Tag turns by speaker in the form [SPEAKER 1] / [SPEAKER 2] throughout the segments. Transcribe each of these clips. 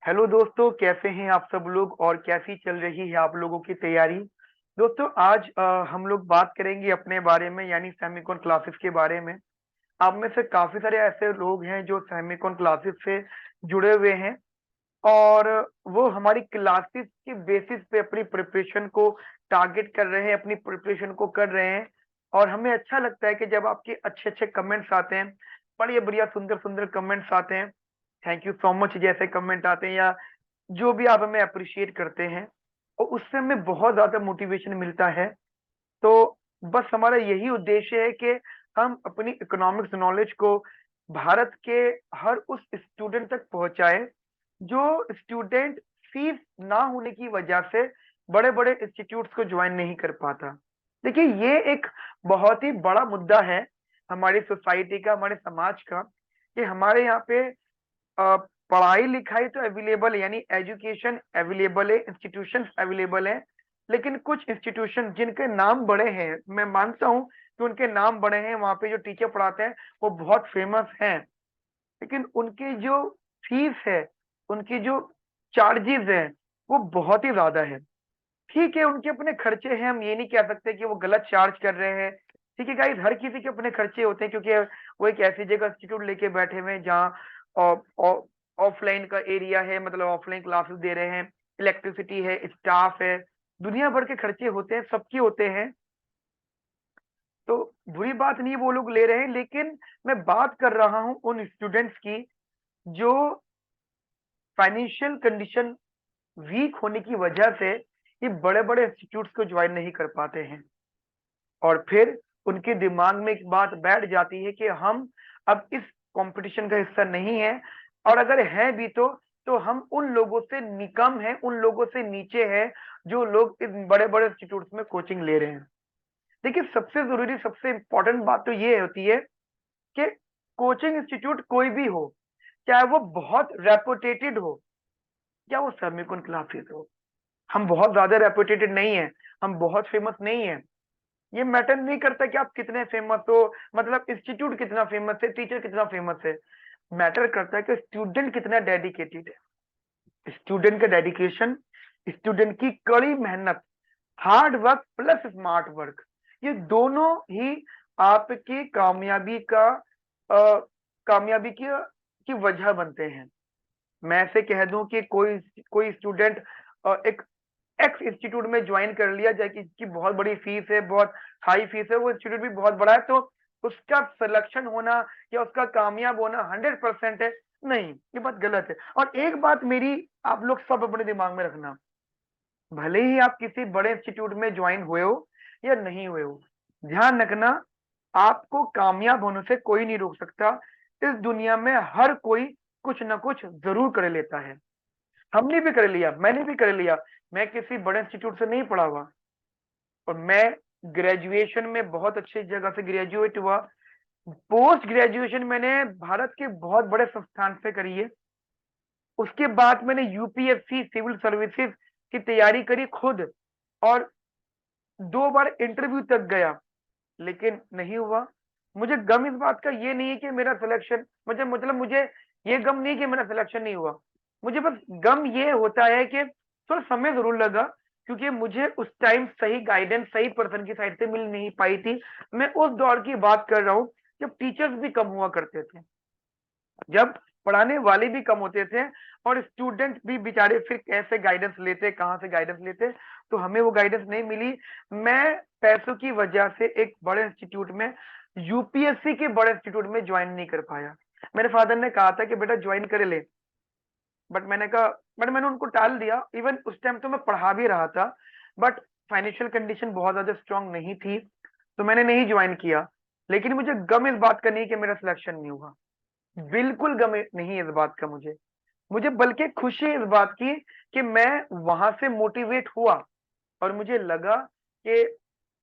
[SPEAKER 1] Hello दोस्तों, कैसे हैं आप सब लोग और कैसी चल रही है आप लोगों की तैयारी। दोस्तों आज हम लोग बात करेंगे अपने बारे में यानी सेमिकॉन क्लासेस के बारे में। आप में से काफी सारे ऐसे लोग हैं जो सेमिकॉन क्लासेस से जुड़े हुए हैं और वो हमारी क्लासेस की बेसिस पे अपनी प्रिपरेशन को टारगेट कर रहे हैं, अपनी प्रिपरेशन को कर रहे हैं। और हमें अच्छा लगता है कि जब आपके अच्छे अच्छे कमेंट्स आते हैं, बढ़िया बढ़िया सुंदर सुंदर कमेंट्स आते हैं, थैंक यू सो मच जैसे कमेंट आते हैं या जो भी आप हमें अप्रिशिएट करते हैं, और उससे हमें बहुत ज्यादा मोटिवेशन मिलता है। तो बस हमारा यही उद्देश्य है कि हम अपनी इकोनॉमिक्स नॉलेज को भारत के हर उस स्टूडेंट तक पहुंचाएं जो स्टूडेंट फीस ना होने की वजह से बड़े बड़े इंस्टीट्यूट्स को ज्वाइन नहीं कर पाता। देखिए, ये एक बहुत ही बड़ा मुद्दा है हमारी सोसाइटी का, हमारे समाज का, कि हमारे यहाँ पे अ, पढ़ाई लिखाई तो अवेलेबल है, यानी एजुकेशन अवेलेबल है, इंस्टीट्यूशन अवेलेबल है। लेकिन कुछ इंस्टीट्यूशन जिनके नाम बड़े हैं, मैं मानता हूँ कि उनके नाम बड़े हैं, वहां पे जो टीचर पढ़ाते हैं वो बहुत फेमस हैं, लेकिन उनकी जो फीस है, उनकी जो चार्जेस है, वो बहुत ही ज्यादा है। ठीक है, उनके अपने खर्चे हैं, हम ये नहीं कह सकते कि वो गलत चार्ज कर रहे हैं। ठीक है गाइस, हर किसी के अपने खर्चे होते हैं, क्योंकि वो एक ऐसी जगह इंस्टीट्यूट लेके बैठे हुए हैं जहाँ ऑफलाइन का एरिया है, मतलब ऑफलाइन क्लासेस दे रहे हैं, इलेक्ट्रिसिटी है, स्टाफ है, दुनिया भर के खर्चे होते हैं, सबके होते हैं। तो बुरी बात नहीं वो लोग ले रहे हैं, लेकिन मैं बात कर रहा हूँ उन स्टूडेंट्स की जो फाइनेंशियल कंडीशन वीक होने की वजह से ये बड़े बड़े इंस्टीट्यूट्स को ज्वाइन नहीं कर पाते हैं। और फिर उनके दिमाग में एक बात बैठ जाती है कि हम अब इस कंपटीशन का हिस्सा नहीं है, और अगर है भी तो हम उन लोगों से निकम हैं, उन लोगों से नीचे हैं जो लोग इस बड़े बड़े इंस्टीट्यूट्स में कोचिंग ले रहे हैं। देखिए, सबसे जरूरी सबसे इंपॉर्टेंट बात तो ये होती है कि कोचिंग इंस्टीट्यूट कोई भी हो, चाहे वो बहुत रेपुटेटेड हो या वो सेमिकॉन क्लासेस हो, हम बहुत ज्यादा रेपुटेटेड नहीं है, हम बहुत फेमस नहीं है। ये मैटर नहीं करता कि आप कितने फेमस हो, मतलब इंस्टीट्यूट कितना फेमस है, टीचर कितना फेमस है। मैटर करता है कि स्टूडेंट कितना डेडिकेटेड है। स्टूडेंट का डेडिकेशन, स्टूडेंट की कड़ी मेहनत, hard work plus smart work, ये दोनों ही आपकी कामयाबी का कामयाबी की वजह बनते हैं। मैं ऐसे कह दूं कि कोई कोई स्टूडेंट एक एक्स इंस्टीट्यूट में ज्वाइन कर लिया जाए कि इसकी बहुत बड़ी फीस है, बहुत हाई फीस है, वो इंस्टीट्यूट भी बहुत बड़ा है, तो उसका सिलेक्शन होना या उसका कामयाब होना 100% है? नहीं, ये बात गलत है। और एक बात मेरी आप लोग सब अपने दिमाग में रखना, भले ही आप किसी बड़े इंस्टीट्यूट में ज्वाइन हुए हो या नहीं हुए हो, ध्यान रखना, आपको कामयाब होने से कोई नहीं रोक सकता। इस दुनिया में हर कोई कुछ ना कुछ जरूर कर लेता है। हमने भी कर लिया, मैंने भी कर लिया। मैं किसी बड़े इंस्टीट्यूट से नहीं पढ़ा हुआ, और मैं ग्रेजुएशन में बहुत अच्छी जगह से ग्रेजुएट हुआ। पोस्ट ग्रेजुएशन मैंने भारत के बहुत बड़े संस्थान से करी है। उसके बाद मैंने यूपीएससी सिविल सर्विसेज की तैयारी करी खुद, और 2 बार इंटरव्यू तक गया, लेकिन नहीं हुआ। मुझे गम इस बात का ये नहीं है कि मेरा सिलेक्शन, मुझे ये गम नहीं कि मेरा सिलेक्शन नहीं हुआ। मुझे बस गम ये होता है कि थोड़ा समय जरूर लगा, क्योंकि मुझे उस टाइम सही गाइडेंस सही पर्सन की साइड से मिल नहीं पाई थी। मैं उस दौर की बात कर रहा हूँ जब टीचर्स भी कम हुआ करते थे, जब पढ़ाने वाले भी कम होते थे, और स्टूडेंट भी बेचारे फिर कैसे गाइडेंस लेते, कहाँ से गाइडेंस लेते, तो हमें वो गाइडेंस नहीं मिली। मैं पैसों की वजह से एक बड़े इंस्टीट्यूट में, यूपीएससी के बड़े इंस्टीट्यूट में ज्वाइन नहीं कर पाया। मेरे फादर ने कहा था कि बेटा ज्वाइन कर ले, बट मैंने कहा, बट मैंने उनको टाल दिया। इवन उस टाइम तो मैं पढ़ा भी रहा था, बट फाइनेंशियल कंडीशन बहुत ज्यादा स्ट्रांग नहीं थी, तो मैंने नहीं ज्वाइन किया। लेकिन मुझे गम इस बात का नहीं कि मेरा सिलेक्शन नहीं हुआ, बिल्कुल गम नहीं है इस बात का मुझे। मुझे बल्कि खुशी है इस बात की कि मैं वहां से मोटिवेट हुआ, और मुझे लगा कि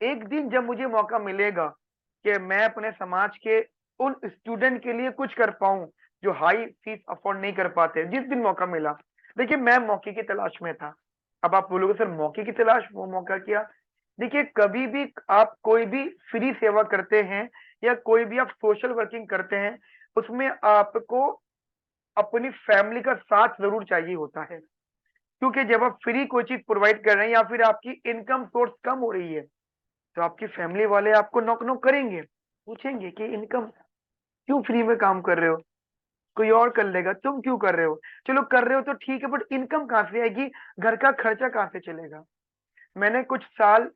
[SPEAKER 1] एक दिन जब मुझे मौका मिलेगा कि मैं अपने समाज के उन स्टूडेंट के लिए कुछ कर पाऊं जो हाई फीस अफोर्ड नहीं कर पाते, जिस दिन मौका मिला। देखिए, मैं मौके की तलाश में था। अब आप बोलोगे सर मौके की तलाश, वो मौका क्या? देखिए, कभी भी आप कोई भी फ्री सेवा करते हैं या कोई भी आप सोशल वर्किंग करते हैं, उसमें आपको अपनी फैमिली का साथ जरूर चाहिए होता है, क्योंकि जब आप फ्री कोई चीज प्रोवाइड कर रहे हैं या फिर आपकी इनकम सोर्स कम हो रही है, तो आपकी फैमिली वाले आपको नॉक नॉक करेंगे, पूछेंगे कि इनकम क्यों फ्री में काम कर रहे हो, कोई और कर लेगा, तुम क्यों कर रहे हो। चलो कर रहे हो तो ठीक है, बट इनकम कहाँ से आएगी, घर का खर्चा कहाँ से चलेगा। मैंने कुछ साल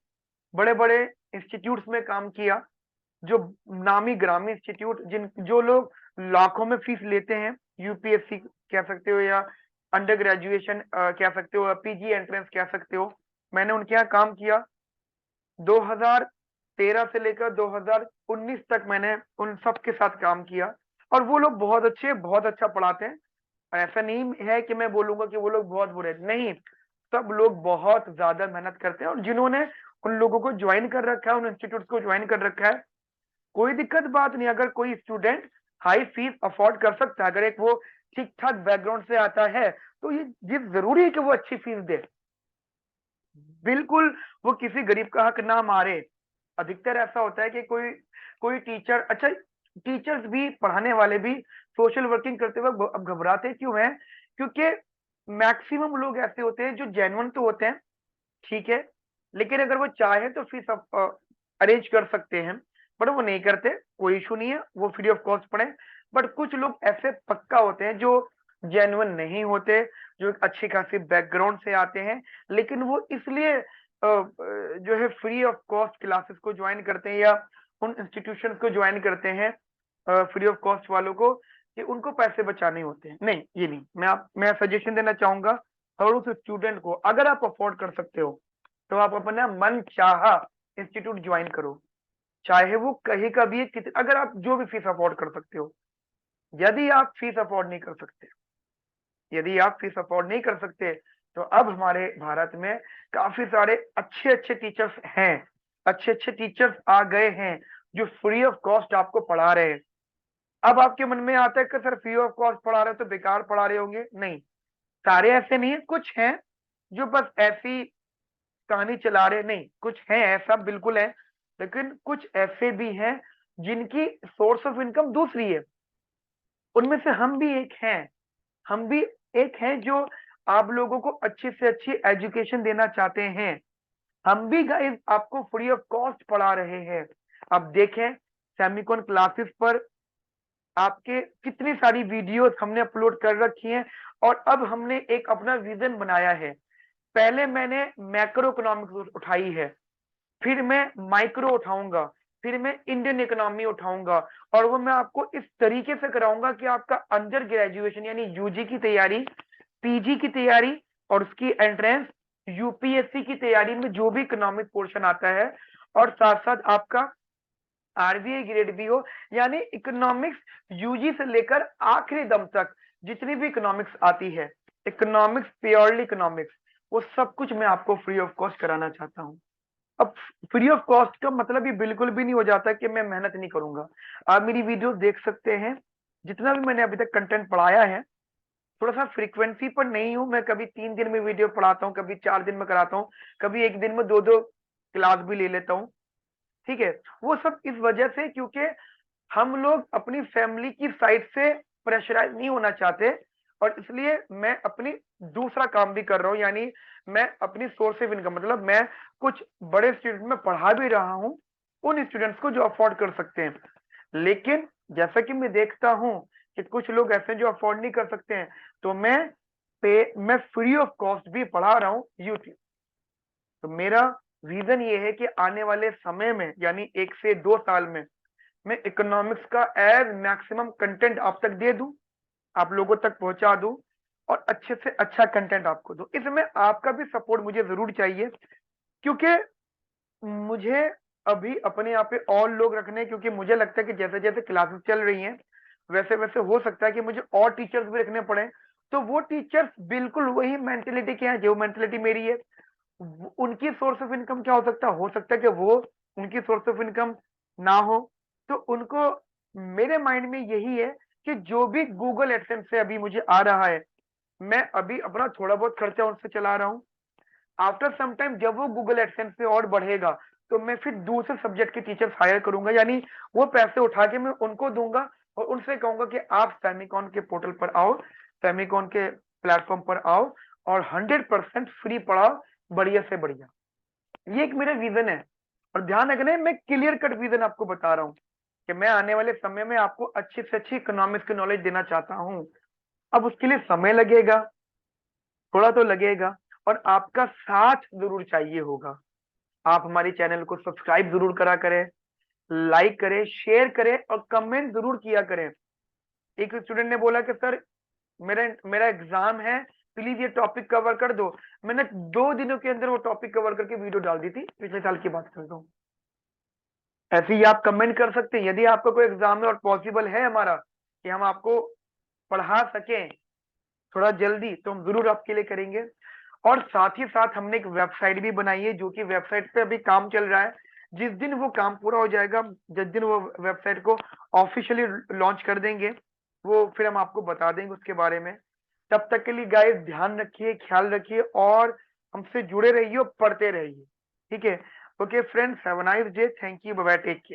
[SPEAKER 1] बड़े बड़े इंस्टीट्यूट्स में काम किया, जो नामी ग्रामी इंस्टीट्यूट, जिन जो लोग लाखों में फीस लेते हैं, यूपीएससी कह सकते हो या अंडर ग्रेजुएशन कह सकते हो या पीजी एंट्रेंस कह सकते हो, मैंने उनके यहाँ काम किया। 2013 से लेकर 2019 तक मैंने उन सब के साथ काम किया, और वो लोग बहुत अच्छे, बहुत अच्छा पढ़ाते हैं। ऐसा नहीं है कि मैं बोलूंगा कि वो लोग बहुत बुरे, नहीं, सब लोग बहुत ज्यादा मेहनत करते हैं, और जिन्होंने उन लोगों को ज्वाइन कर रखा है, उन इंस्टीट्यूट को ज्वाइन कर रखा है, कोई दिक्कत बात नहीं। अगर कोई स्टूडेंट हाई फीस अफोर्ड कर सकता है, अगर एक वो ठीक ठाक बैकग्राउंड से आता है, तो ये जरूरी है कि वो अच्छी फीस दे, बिल्कुल वो किसी गरीब का हक ना मारे। अधिकतर ऐसा होता है कि कोई कोई टीचर, अच्छा, टीचर्स भी, पढ़ाने वाले भी सोशल वर्किंग करते वक्त अब घबराते क्यों हैं, क्योंकि मैक्सिमम लोग ऐसे होते हैं जो जेन्युइन तो होते हैं, ठीक है, लेकिन अगर वो चाहे तो फीस अरेंज कर सकते हैं, बट वो नहीं करते, कोई इशू नहीं है, वो फ्री ऑफ कॉस्ट पढ़े। बट कुछ लोग ऐसे पक्का होते हैं जो जेन्युइन नहीं होते, जो एक अच्छी खासी बैकग्राउंड से आते हैं, लेकिन वो इसलिए जो है फ्री ऑफ कॉस्ट क्लासेस को ज्वाइन करते हैं या उन इंस्टीट्यूशन को ज्वाइन करते हैं फ्री ऑफ कॉस्ट वालों को, कि उनको पैसे बचाने होते हैं। नहीं, ये नहीं, मैं सजेशन देना चाहूंगा हर उस स्टूडेंट को, अगर आप अफोर्ड कर सकते हो तो आप अपना मन चाहा इंस्टीट्यूट ज्वाइन करो, चाहे वो कहीं का भी है, अगर आप जो भी फीस अफोर्ड कर सकते हो। यदि आप फीस अफोर्ड नहीं कर सकते, यदि आप फीस अफोर्ड नहीं कर सकते, तो अब हमारे भारत में काफी सारे अच्छे अच्छे टीचर्स हैं, अच्छे अच्छे टीचर्स आ गए हैं जो फ्री ऑफ कॉस्ट आपको पढ़ा रहे हैं। अब आपके मन में आता है कि सर फ्री ऑफ कॉस्ट पढ़ा रहे हो तो बेकार पढ़ा रहे होंगे, नहीं, सारे ऐसे नहीं है, कुछ हैं जो बस ऐसी कहानी चला रहे, नहीं, कुछ हैं ऐसा बिल्कुल है, लेकिन कुछ ऐसे भी हैं जिनकी सोर्स ऑफ इनकम दूसरी है, उनमें से हम भी एक हैं। हम भी एक हैं जो आप लोगों को अच्छी से अच्छी एजुकेशन देना चाहते हैं। हम भी गाइस आपको फ्री ऑफ कॉस्ट पढ़ा रहे हैं। अब देखें, सेमिकॉन क्लासेस पर आपके कितनी सारी वीडियोस हमने अपलोड कर रखी हैं, और अब हमने एक अपना विजन बनाया है। पहले मैंने मैक्रो इकोनॉमिक्स उठाई है, फिर मैं माइक्रो उठाऊंगा, फिर मैं इंडियन इकोनॉमी उठाऊंगा, और वो मैं आपको इस तरीके से कराऊंगा कि आपका अंडर ग्रेजुएशन यानी यूजी की तैयारी, पीजी की तैयारी और उसकी एंट्रेंस, यूपीएससी की तैयारी में जो भी इकोनॉमिक पोर्शन आता है, और साथ साथ आपका आरबीआई ग्रेड भी हो, यानी इकोनॉमिक्स यूजी से लेकर आखिरी दम तक जितनी भी इकोनॉमिक्स आती है, इकोनॉमिक्स, प्योरली इकोनॉमिक्स, वो सब कुछ मैं आपको फ्री ऑफ कॉस्ट कराना चाहता हूँ। अब फ्री ऑफ कॉस्ट का मतलब ये बिल्कुल भी नहीं हो जाता कि मैं मेहनत नहीं करूंगा। आप मेरी वीडियो देख सकते हैं, जितना भी मैंने अभी तक कंटेंट पढ़ाया है, थोड़ा सा फ्रीक्वेंसी पर नहीं हूं मैं, कभी 3 दिन में वीडियो पढ़ाता हूँ, कभी 4 दिन में कराता हूँ, कभी एक दिन में दो दो क्लास भी ले लेता हूँ, ठीक है। वो सब इस वजह से क्योंकि हम लोग अपनी फैमिली की साइड से प्रेशराइज नहीं होना चाहते, और इसलिए मैं अपनी दूसरा काम भी कर रहा हूँ, यानी मैं अपनी सोर्स ऑफ इनकम, मतलब मैं कुछ बड़े स्टूडेंट में पढ़ा भी रहा हूँ, उन स्टूडेंट्स को जो अफोर्ड कर सकते हैं। लेकिन जैसा कि मैं देखता हूँ कि कुछ लोग ऐसे हैं जो अफोर्ड नहीं कर सकते हैं, तो मैं फ्री ऑफ कॉस्ट भी पढ़ा रहा हूँ यूट्यूब। तो मेरा रीजन ये है कि आने वाले समय में, यानी 1 से 2 साल में, मैं इकोनॉमिक्स का एज मैक्सिमम कंटेंट आप तक दे दूं, आप लोगों तक पहुंचा दूं, और अच्छे से अच्छा कंटेंट आपको दूं। इसमें आपका भी सपोर्ट मुझे जरूर चाहिए, क्योंकि मुझे अभी अपने यहाँ पे और लोग रखने हैं, क्योंकि मुझे लगता है कि जैसे जैसे क्लासेस चल रही हैं, वैसे वैसे हो सकता है कि मुझे और टीचर्स भी रखने पड़े। तो वो टीचर्स बिल्कुल वही मेंटेलिटी के हैं जो मेंटेलिटी मेरी है। उनकी सोर्स ऑफ इनकम क्या हो सकता है कि वो, उनकी सोर्स ऑफ इनकम ना हो, तो उनको, मेरे माइंड में यही है कि जो भी गूगल एडसेंस से अभी मुझे आ रहा है, मैं अभी अपना थोड़ा बहुत खर्चा उनसे चला रहा हूँ। आफ्टर सम टाइम जब वो गूगल एडसेंस पे और बढ़ेगा, तो मैं फिर दूसरे सब्जेक्ट के टीचर्स हायर करूंगा, यानी वो पैसे उठा के मैं उनको दूंगा, और उनसे कहूंगा कि आप फेमिकॉन के पोर्टल पर आओ, फेमिकॉन के प्लेटफॉर्म पर आओ और 100% फ्री पढ़ाओ, बढ़िया से बढ़िया। ये एक मेरा विजन है। और ध्यान रखना है, मैं क्लियर कट विजन आपको बता रहा हूँ कि मैं आने वाले समय में आपको अच्छी से अच्छी इकोनॉमिक्स की नॉलेज देना चाहता हूँ। अब उसके लिए समय लगेगा, थोड़ा तो लगेगा, और आपका साथ जरूर चाहिए होगा। आप हमारे चैनल को सब्सक्राइब जरूर करा करें, लाइक करें, शेयर करें और कमेंट जरूर किया करें। एक स्टूडेंट ने बोला कि सर मेरा मेरा एग्जाम है, प्लीज ये टॉपिक कवर कर दो। मैंने 2 दिनों के अंदर वो टॉपिक कवर करके वीडियो डाल दी थी, पिछले साल की बात करता हूँ। ऐसे ही आप कमेंट कर सकते हैं। यदि आपका कोई एग्जाम है और पॉसिबल है हमारा कि हम आपको पढ़ा सकें थोड़ा जल्दी, तो हम जरूर आपके लिए करेंगे। और साथ ही साथ हमने एक वेबसाइट भी बनाई है, जो कि वेबसाइट पे अभी काम चल रहा है। जिस दिन वो काम पूरा हो जाएगा, जिस दिन वो वेबसाइट को ऑफिशियली लॉन्च कर देंगे, वो फिर हम आपको बता देंगे उसके बारे में। तब तक के लिए गाइस ध्यान रखिए, ख्याल रखिए और हमसे जुड़े रहिए और पढ़ते रहिए। ठीक है? Okay friends, have a nice day, thank you, bye bye, take care.